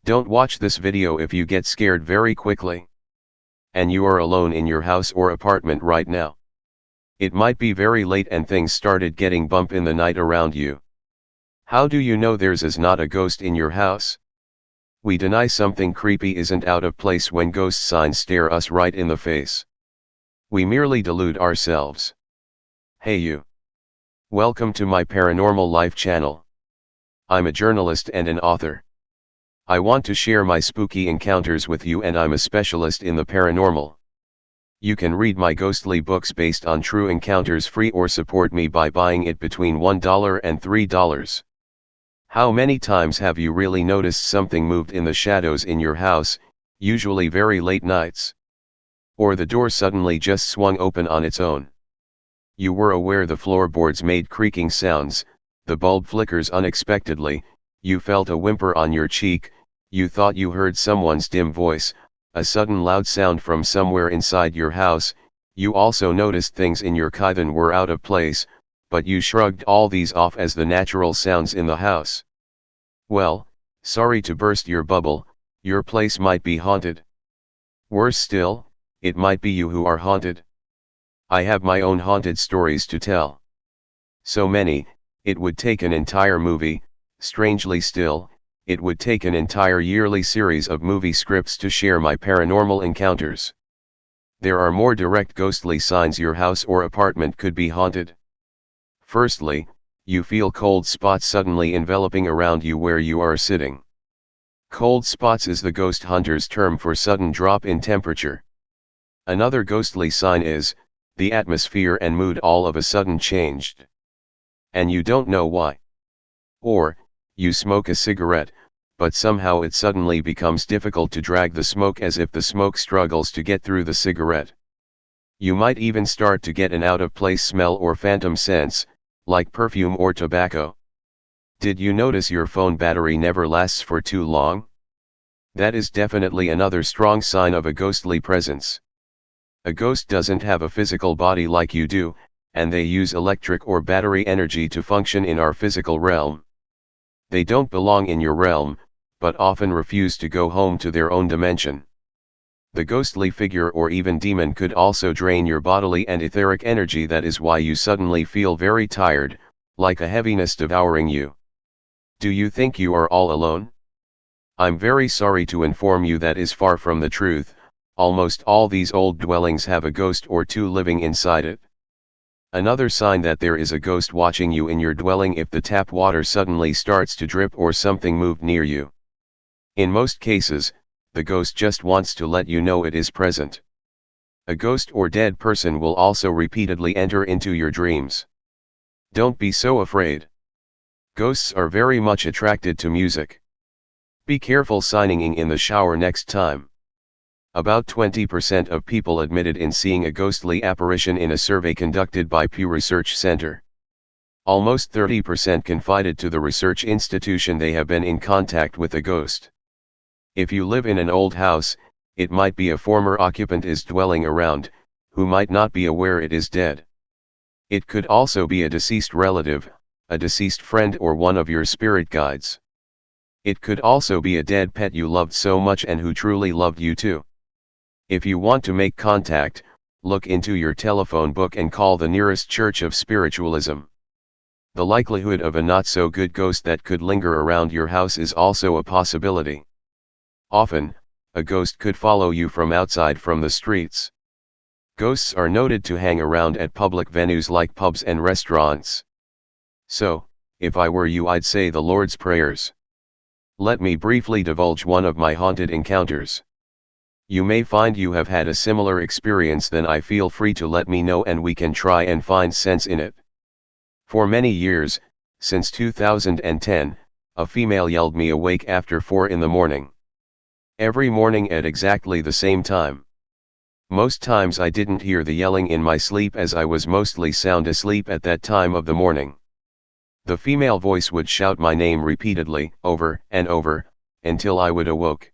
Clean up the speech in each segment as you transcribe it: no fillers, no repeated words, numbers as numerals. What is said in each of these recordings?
Don't watch this video if you get scared very quickly. And you are alone in your house or apartment right now. It might be very late and things started getting bump in the night around you. How do you know there's is not a ghost in your house? We deny something creepy isn't out of place when ghost signs stare us right in the face. We merely delude ourselves. Hey you. Welcome to my Paranormal Life channel. I'm a journalist and an author. I want to share my spooky encounters with you, and I'm a specialist in the paranormal. You can read my ghostly books based on true encounters free or support me by buying it between $1 and $3. How many times have you really noticed something moved in the shadows in your house, usually very late nights? Or the door suddenly just swung open on its own? You were aware the floorboards made creaking sounds, the bulb flickers unexpectedly, you felt a whimper on your cheek, you thought you heard someone's dim voice, a sudden loud sound from somewhere inside your house. You also noticed things in your kitchen were out of place, but you shrugged all these off as the natural sounds in the house. Well, sorry to burst your bubble, your place might be haunted. Worse still, it might be you who are haunted. I have my own haunted stories to tell. So many, it would take an entire movie. Strangely still, it would take an entire yearly series of movie scripts to share my paranormal encounters. There are more direct ghostly signs your house or apartment could be haunted. Firstly, you feel cold spots suddenly enveloping around you where you are sitting. Cold spots is the ghost hunter's term for sudden drop in temperature. Another ghostly sign is, the atmosphere and mood all of a sudden changed. And you don't know why. Or, you smoke a cigarette, but somehow it suddenly becomes difficult to drag the smoke as if the smoke struggles to get through the cigarette. You might even start to get an out-of-place smell or phantom sense, like perfume or tobacco. Did you notice your phone battery never lasts for too long? That is definitely another strong sign of a ghostly presence. A ghost doesn't have a physical body like you do, and they use electric or battery energy to function in our physical realm. They don't belong in your realm, but often refuse to go home to their own dimension. The ghostly figure or even demon could also drain your bodily and etheric energy. That is why you suddenly feel very tired, like a heaviness devouring you. Do you think you are all alone? I'm very sorry to inform you that is far from the truth. Almost all these old dwellings have a ghost or two living inside it. Another sign that there is a ghost watching you in your dwelling if the tap water suddenly starts to drip or something moved near you. In most cases, the ghost just wants to let you know it is present. A ghost or dead person will also repeatedly enter into your dreams. Don't be so afraid. Ghosts are very much attracted to music. Be careful signing in the shower next time. About 20% of people admitted in seeing a ghostly apparition in a survey conducted by Pew Research Center. Almost 30% confided to the research institution they have been in contact with a ghost. If you live in an old house, it might be a former occupant is dwelling around, who might not be aware it is dead. It could also be a deceased relative, a deceased friend, or one of your spirit guides. It could also be a dead pet you loved so much and who truly loved you too. If you want to make contact, look into your telephone book and call the nearest church of spiritualism. The likelihood of a not-so-good ghost that could linger around your house is also a possibility. Often, a ghost could follow you from outside from the streets. Ghosts are noted to hang around at public venues like pubs and restaurants. So, if I were you, I'd say the Lord's prayers. Let me briefly divulge one of my haunted encounters. You may find you have had a similar experience, then I feel free to let me know and we can try and find sense in it. For many years, since 2010, a female yelled me awake after 4 in the morning. Every morning at exactly the same time. Most times I didn't hear the yelling in my sleep as I was mostly sound asleep at that time of the morning. The female voice would shout my name repeatedly, over and over, until I would awoke.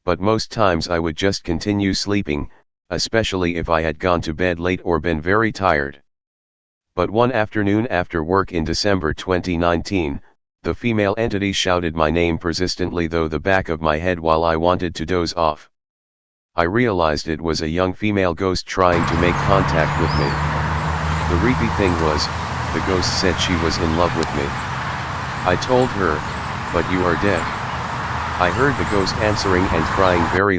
But most times I would just continue sleeping, especially if I had gone to bed late or been very tired. But one afternoon after work in December 2019, The female entity shouted my name persistently through the back of my head while I wanted to doze off. I realized it was a young female ghost trying to make contact with me. The creepy thing was, the ghost said she was in love with me. I told her, "But you are dead." I heard the ghost answering and crying very